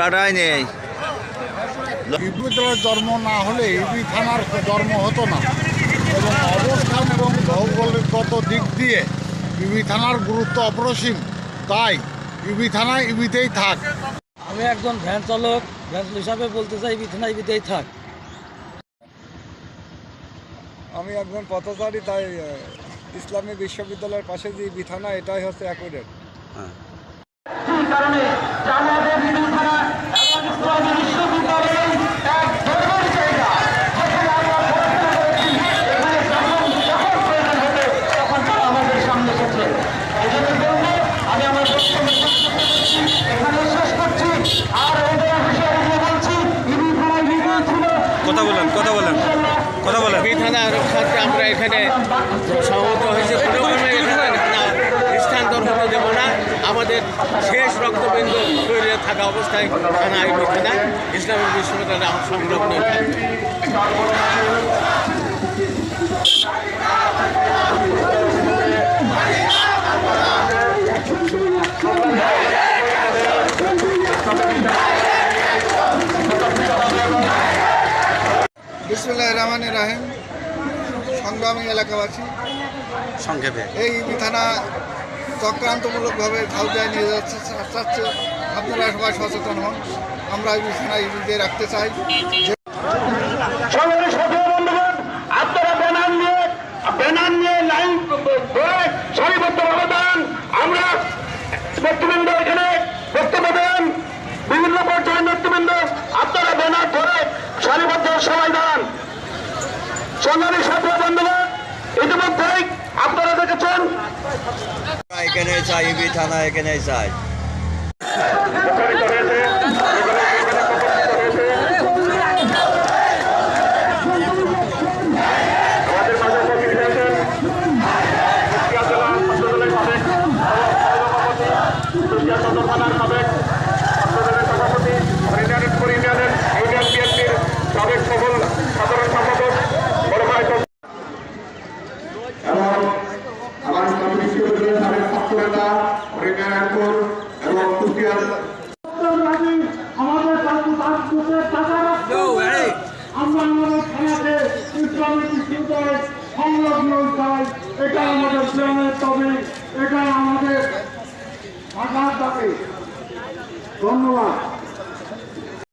ধরাটাই নেই। বিদ্যালয়ের জন্ম না হলে ইবি থানার জন্ম হতো না এবং অবস্থান এবং ভৌগোলিকগত দিক দিয়ে ইবি থানার গুরুত্ব অপরিসীম। তাই ইবি থানা ইবিতেই থাক। আমি একজন ভ্যান চালক হিসাবে বলতে চাই ইবি থানা ইবিতেই থাক। আমি একজন পথচারী, তাই ইসলামী বিশ্ববিদ্যালয়ের পাশে যে ইবি থানা এটাই হচ্ছে অ্যাকুরেট। কথা বলেন। ইবি থানা রক্ষার্থে আমরা এখানে সমবেত হয়েছে। কোনো কারণে এখানে স্থানান্তর হতে দেবো না। আমাদের শেষ রক্তবিন্দু শরীরে থাকা অবস্থায় থানা ইবি থানা ইসলামী বিশ্ববিদ্যালয় সংলগ্ন থাকবে। বিসমিল্লাহির রহমানির রহিম। সংগ্রামী এলাকাবাসী, সংক্ষেপে এই ইবি থানা চক্রান্তমূলকভাবে খাউজায় নিয়ে চাচ্ছে। আপনারা সবাই সচেতন হন। আমরা ইবি থানা ইবিতে রাখতে চাই। আপনারা ব্যানার নিয়ে লাইন ধরে সারিবদ্ধভাবে দেন। আমরা নেতৃবৃন্দ এখানে বক্তব্য দেন, বিভিন্ন পর্যায়ের নেতৃবৃন্দ আপনারা ব্যানার ধরে সারিবদ্ধ সবাই দাঁড়ান। সংগ্রামী ছাত্র বন্ধুগণ, ইতিমধ্যেই আপনারা দেখেছেন এখানে চাই, ইবি থানা এখানে চাই। এটা আমাদের প্রেমের তবে, এটা আমাদের ভাষার দাবি। ধন্যবাদ।